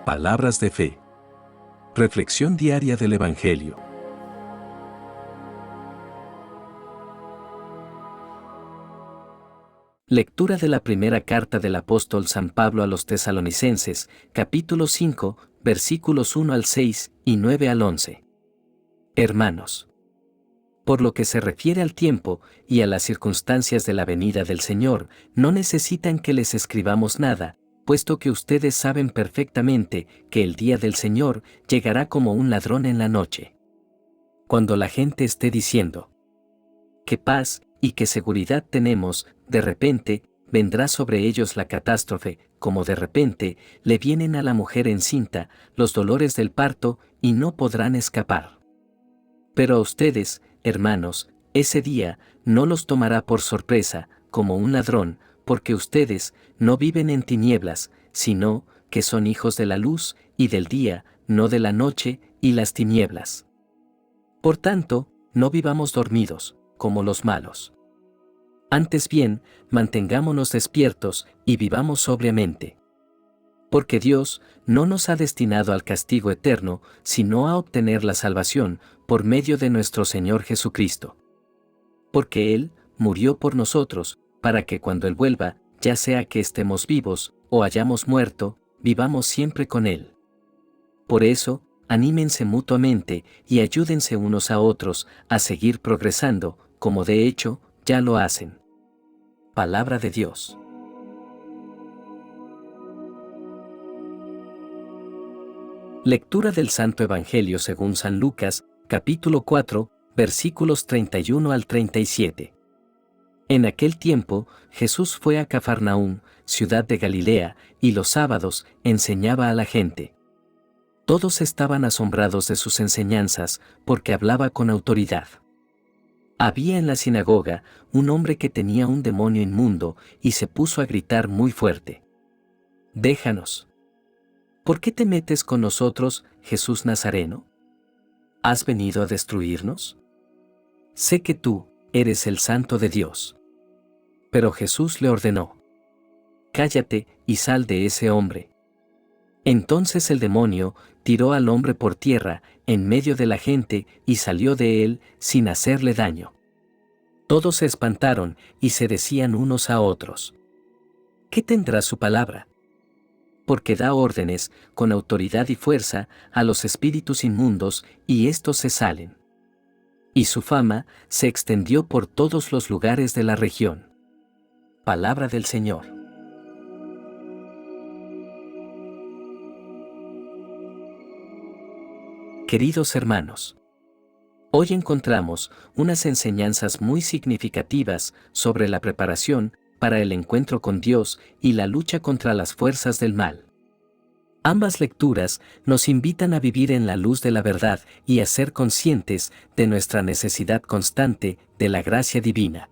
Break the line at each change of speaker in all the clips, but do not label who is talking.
Palabras de fe. Reflexión diaria del Evangelio. Lectura de la primera carta del apóstol San Pablo a los Tesalonicenses, capítulo 5, versículos 1 al 6 y 9 al 11. Hermanos, por lo que se refiere al tiempo y a las circunstancias de la venida del Señor, no necesitan que les escribamos nada, puesto que ustedes saben perfectamente que el día del Señor llegará como un ladrón en la noche. Cuando la gente esté diciendo, «¡Qué paz y qué seguridad tenemos!», de repente, vendrá sobre ellos la catástrofe, como de repente, le vienen a la mujer encinta los dolores del parto y no podrán escapar. Pero a ustedes, hermanos, ese día no los tomará por sorpresa, como un ladrón, porque ustedes no viven en tinieblas, sino que son hijos de la luz y del día, no de la noche y las tinieblas. Por tanto, no vivamos dormidos, como los malos. Antes bien, mantengámonos despiertos y vivamos sobriamente. Porque Dios no nos ha destinado al castigo eterno, sino a obtener la salvación por medio de nuestro Señor Jesucristo. Porque Él murió por nosotros, para que cuando Él vuelva, ya sea que estemos vivos o hayamos muerto, vivamos siempre con Él. Por eso, anímense mutuamente y ayúdense unos a otros a seguir progresando, como de hecho, ya lo hacen. Palabra de Dios. Lectura del Santo Evangelio según San Lucas, capítulo 4, versículos 31 al 37. En aquel tiempo, Jesús fue a Cafarnaúm, ciudad de Galilea, y los sábados enseñaba a la gente. Todos estaban asombrados de sus enseñanzas, porque hablaba con autoridad. Había en la sinagoga un hombre que tenía un demonio inmundo y se puso a gritar muy fuerte: «Déjanos. ¿Por qué te metes con nosotros, Jesús Nazareno? ¿Has venido a destruirnos? Sé que tú eres el Santo de Dios». Pero Jesús le ordenó: «Cállate y sal de ese hombre». Entonces el demonio tiró al hombre por tierra, en medio de la gente, y salió de él sin hacerle daño. Todos se espantaron y se decían unos a otros: «¿Qué tendrá su palabra? Porque da órdenes con autoridad y fuerza a los espíritus inmundos, y éstos se salen». Y su fama se extendió por todos los lugares de la región. Palabra del Señor. Queridos hermanos, hoy encontramos unas enseñanzas muy significativas sobre la preparación para el encuentro con Dios y la lucha contra las fuerzas del mal. Ambas lecturas nos invitan a vivir en la luz de la verdad y a ser conscientes de nuestra necesidad constante de la gracia divina.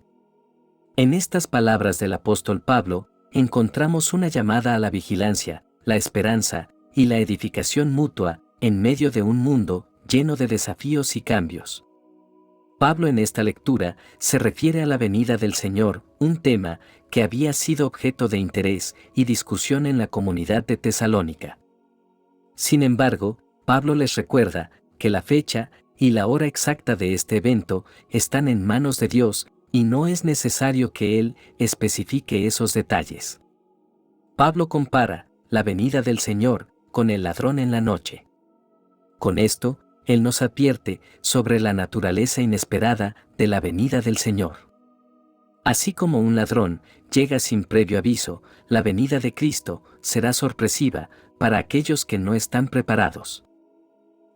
En estas palabras del apóstol Pablo, encontramos una llamada a la vigilancia, la esperanza y la edificación mutua en medio de un mundo lleno de desafíos y cambios. Pablo en esta lectura se refiere a la venida del Señor, un tema que había sido objeto de interés y discusión en la comunidad de Tesalónica. Sin embargo, Pablo les recuerda que la fecha y la hora exacta de este evento están en manos de Dios y no es necesario que Él especifique esos detalles. Pablo compara la venida del Señor con el ladrón en la noche. Con esto, Él nos advierte sobre la naturaleza inesperada de la venida del Señor. Así como un ladrón llega sin previo aviso, la venida de Cristo será sorpresiva para aquellos que no están preparados.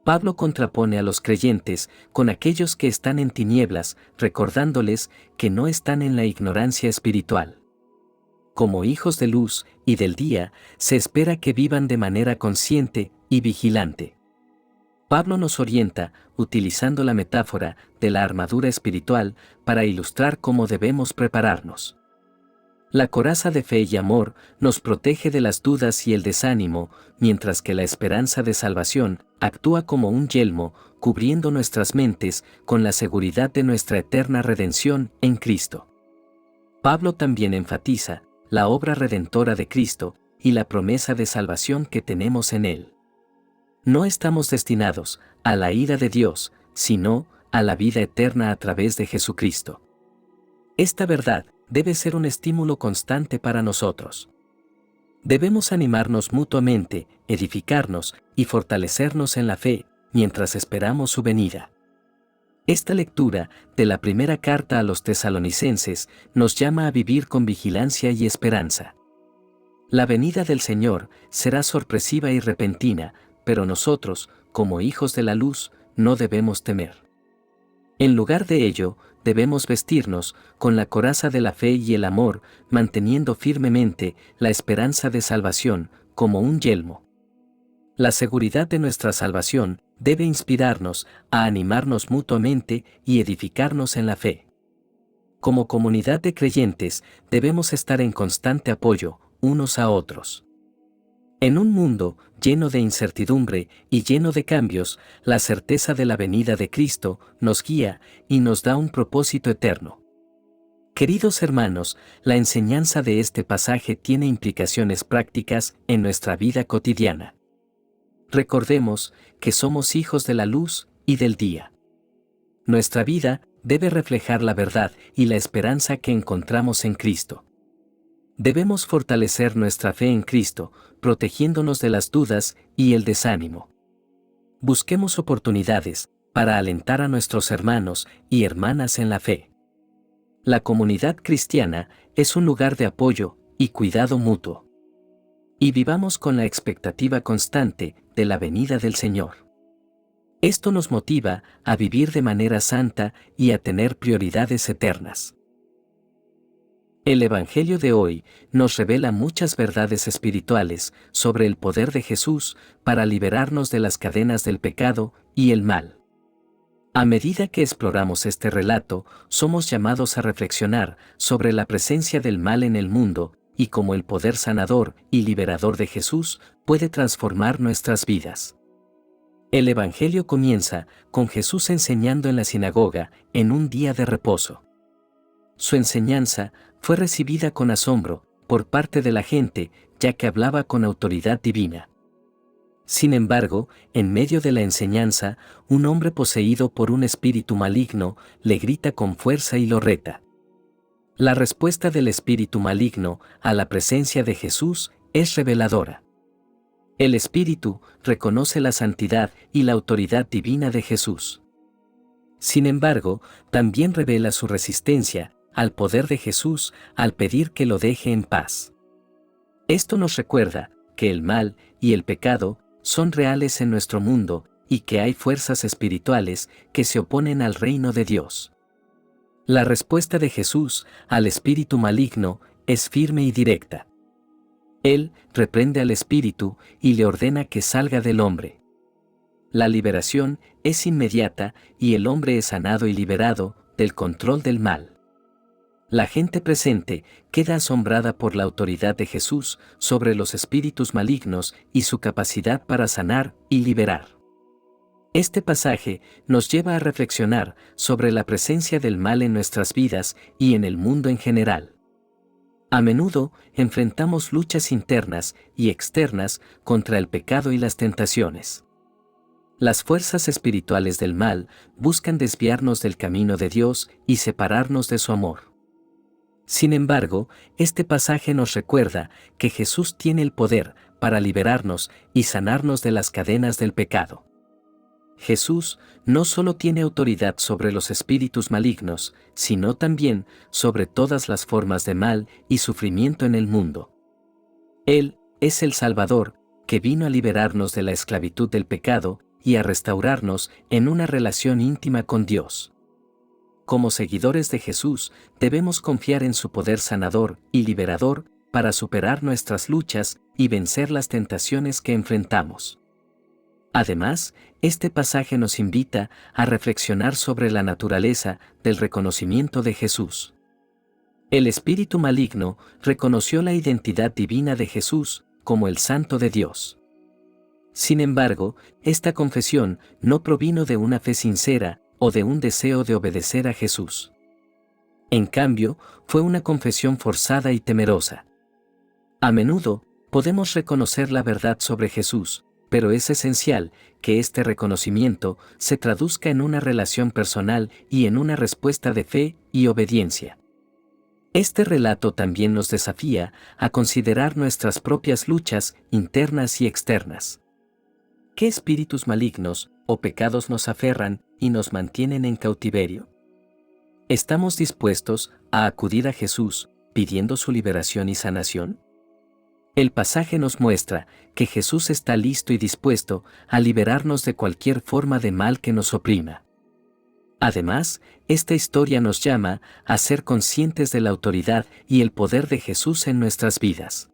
Pablo contrapone a los creyentes con aquellos que están en tinieblas, recordándoles que no están en la ignorancia espiritual. Como hijos de luz y del día, se espera que vivan de manera consciente y vigilante. Pablo nos orienta, utilizando la metáfora de la armadura espiritual, para ilustrar cómo debemos prepararnos. La coraza de fe y amor nos protege de las dudas y el desánimo, mientras que la esperanza de salvación actúa como un yelmo, cubriendo nuestras mentes con la seguridad de nuestra eterna redención en Cristo. Pablo también enfatiza la obra redentora de Cristo, y la promesa de salvación que tenemos en Él. No estamos destinados a la ira de Dios, sino a la vida eterna a través de Jesucristo. Esta verdad debe ser un estímulo constante para nosotros. Debemos animarnos mutuamente, edificarnos y fortalecernos en la fe, mientras esperamos su venida. Esta lectura de la primera carta a los tesalonicenses nos llama a vivir con vigilancia y esperanza. La venida del Señor será sorpresiva y repentina, pero nosotros, como hijos de la luz, no debemos temer. En lugar de ello, debemos vestirnos con la coraza de la fe y el amor, manteniendo firmemente la esperanza de salvación como un yelmo. La seguridad de nuestra salvación debe inspirarnos a animarnos mutuamente y edificarnos en la fe. Como comunidad de creyentes, debemos estar en constante apoyo unos a otros. En un mundo lleno de incertidumbre y lleno de cambios, la certeza de la venida de Cristo nos guía y nos da un propósito eterno. Queridos hermanos, la enseñanza de este pasaje tiene implicaciones prácticas en nuestra vida cotidiana. Recordemos que somos hijos de la luz y del día. Nuestra vida debe reflejar la verdad y la esperanza que encontramos en Cristo. Debemos fortalecer nuestra fe en Cristo, protegiéndonos de las dudas y el desánimo. Busquemos oportunidades para alentar a nuestros hermanos y hermanas en la fe. La comunidad cristiana es un lugar de apoyo y cuidado mutuo. Y vivamos con la expectativa constante de la venida del Señor. Esto nos motiva a vivir de manera santa y a tener prioridades eternas. El Evangelio de hoy nos revela muchas verdades espirituales sobre el poder de Jesús para liberarnos de las cadenas del pecado y el mal. A medida que exploramos este relato, somos llamados a reflexionar sobre la presencia del mal en el mundo y cómo el poder sanador y liberador de Jesús puede transformar nuestras vidas. El Evangelio comienza con Jesús enseñando en la sinagoga en un día de reposo. Su enseñanza fue recibida con asombro por parte de la gente, ya que hablaba con autoridad divina. Sin embargo, en medio de la enseñanza, un hombre poseído por un espíritu maligno le grita con fuerza y lo reta. La respuesta del espíritu maligno a la presencia de Jesús es reveladora. El espíritu reconoce la santidad y la autoridad divina de Jesús. Sin embargo, también revela su resistencia al poder de Jesús al pedir que lo deje en paz. Esto nos recuerda que el mal y el pecado son reales en nuestro mundo y que hay fuerzas espirituales que se oponen al reino de Dios. La respuesta de Jesús al espíritu maligno es firme y directa. Él reprende al espíritu y le ordena que salga del hombre. La liberación es inmediata y el hombre es sanado y liberado del control del mal. La gente presente queda asombrada por la autoridad de Jesús sobre los espíritus malignos y su capacidad para sanar y liberar. Este pasaje nos lleva a reflexionar sobre la presencia del mal en nuestras vidas y en el mundo en general. A menudo enfrentamos luchas internas y externas contra el pecado y las tentaciones. Las fuerzas espirituales del mal buscan desviarnos del camino de Dios y separarnos de su amor. Sin embargo, este pasaje nos recuerda que Jesús tiene el poder para liberarnos y sanarnos de las cadenas del pecado. Jesús no solo tiene autoridad sobre los espíritus malignos, sino también sobre todas las formas de mal y sufrimiento en el mundo. Él es el Salvador, que vino a liberarnos de la esclavitud del pecado y a restaurarnos en una relación íntima con Dios. Como seguidores de Jesús, debemos confiar en su poder sanador y liberador para superar nuestras luchas y vencer las tentaciones que enfrentamos. Además, este pasaje nos invita a reflexionar sobre la naturaleza del reconocimiento de Jesús. El espíritu maligno reconoció la identidad divina de Jesús como el Santo de Dios. Sin embargo, esta confesión no provino de una fe sincera o de un deseo de obedecer a Jesús. En cambio, fue una confesión forzada y temerosa. A menudo, Podemos reconocer la verdad sobre Jesús, pero es esencial que este reconocimiento se traduzca en una relación personal y en una respuesta de fe y obediencia. Este relato también nos desafía a considerar nuestras propias luchas internas y externas. ¿Qué espíritus malignos o pecados nos aferran y nos mantienen en cautiverio? ¿Estamos dispuestos a acudir a Jesús pidiendo su liberación y sanación? El pasaje nos muestra que Jesús está listo y dispuesto a liberarnos de cualquier forma de mal que nos oprima. Además, esta historia nos llama a ser conscientes de la autoridad y el poder de Jesús en nuestras vidas.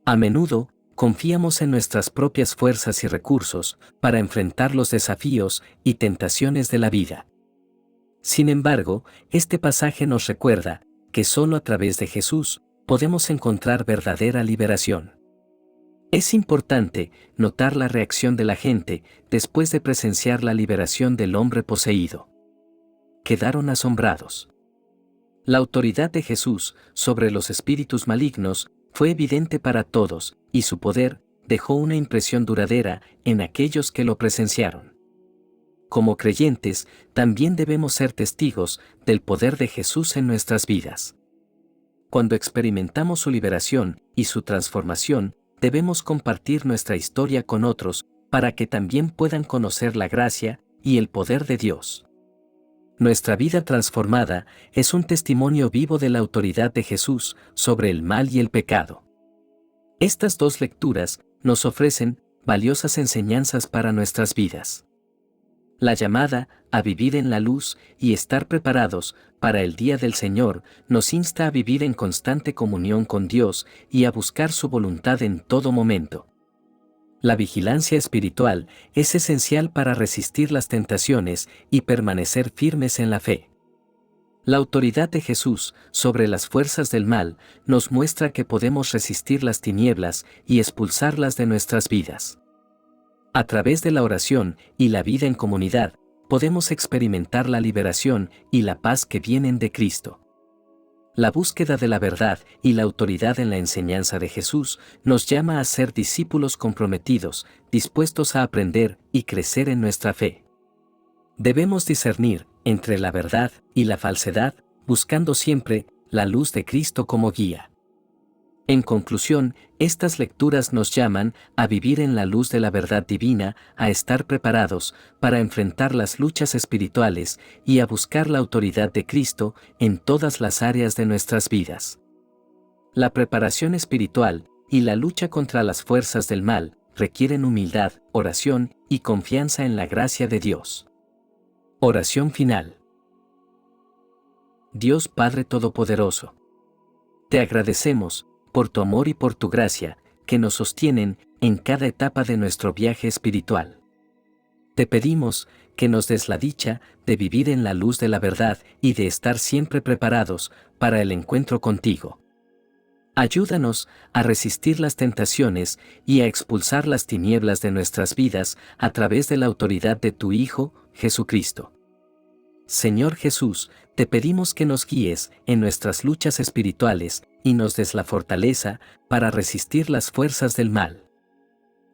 A menudo, confiamos en nuestras propias fuerzas y recursos para enfrentar los desafíos y tentaciones de la vida. Sin embargo, este pasaje nos recuerda que solo a través de Jesús podemos encontrar verdadera liberación. Es importante notar la reacción de la gente después de presenciar la liberación del hombre poseído. Quedaron asombrados. La autoridad de Jesús sobre los espíritus malignos fue evidente para todos, y su poder dejó una impresión duradera en aquellos que lo presenciaron. Como creyentes, también debemos ser testigos del poder de Jesús en nuestras vidas. Cuando experimentamos su liberación y su transformación, debemos compartir nuestra historia con otros para que también puedan conocer la gracia y el poder de Dios. Nuestra vida transformada es un testimonio vivo de la autoridad de Jesús sobre el mal y el pecado. Estas dos lecturas nos ofrecen valiosas enseñanzas para nuestras vidas. La llamada a vivir en la luz y estar preparados para el día del Señor nos insta a vivir en constante comunión con Dios y a buscar su voluntad en todo momento. La vigilancia espiritual es esencial para resistir las tentaciones y permanecer firmes en la fe. La autoridad de Jesús sobre las fuerzas del mal nos muestra que podemos resistir las tinieblas y expulsarlas de nuestras vidas. A través de la oración y la vida en comunidad, podemos experimentar la liberación y la paz que vienen de Cristo. La búsqueda de la verdad y la autoridad en la enseñanza de Jesús nos llama a ser discípulos comprometidos, dispuestos a aprender y crecer en nuestra fe. Debemos discernir entre la verdad y la falsedad, buscando siempre la luz de Cristo como guía. En conclusión, estas lecturas nos llaman a vivir en la luz de la verdad divina, a estar preparados para enfrentar las luchas espirituales y a buscar la autoridad de Cristo en todas las áreas de nuestras vidas. La preparación espiritual y la lucha contra las fuerzas del mal requieren humildad, oración y confianza en la gracia de Dios. Oración final. Dios Padre Todopoderoso, te agradecemos por tu amor y por tu gracia, que nos sostienen en cada etapa de nuestro viaje espiritual. Te pedimos que nos des la dicha de vivir en la luz de la verdad y de estar siempre preparados para el encuentro contigo. Ayúdanos a resistir las tentaciones y a expulsar las tinieblas de nuestras vidas a través de la autoridad de tu Hijo, Jesucristo. Señor Jesús, te pedimos que nos guíes en nuestras luchas espirituales y nos des la fortaleza para resistir las fuerzas del mal.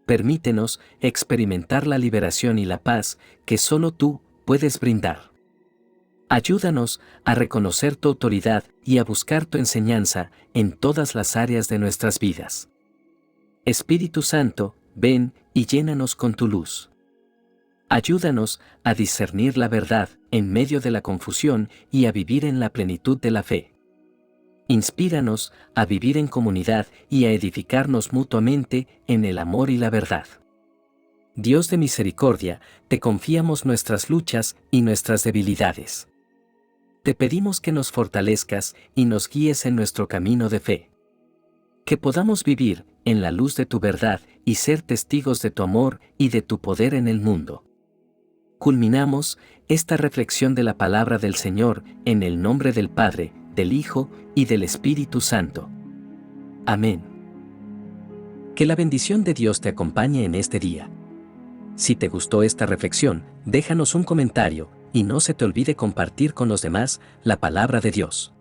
Permítenos experimentar la liberación y la paz que solo tú puedes brindar. Ayúdanos a reconocer tu autoridad y a buscar tu enseñanza en todas las áreas de nuestras vidas. Espíritu Santo, ven y llénanos con tu luz. Ayúdanos a discernir la verdad en medio de la confusión y a vivir en la plenitud de la fe. Inspíranos a vivir en comunidad y a edificarnos mutuamente en el amor y la verdad. Dios de misericordia, te confiamos nuestras luchas y nuestras debilidades. Te pedimos que nos fortalezcas y nos guíes en nuestro camino de fe. Que podamos vivir en la luz de tu verdad y ser testigos de tu amor y de tu poder en el mundo. Culminamos esta reflexión de la palabra del Señor en el nombre del Padre, del Hijo y del Espíritu Santo. Amén. Que la bendición de Dios te acompañe en este día. Si te gustó esta reflexión, déjanos un comentario y no se te olvide compartir con los demás la palabra de Dios.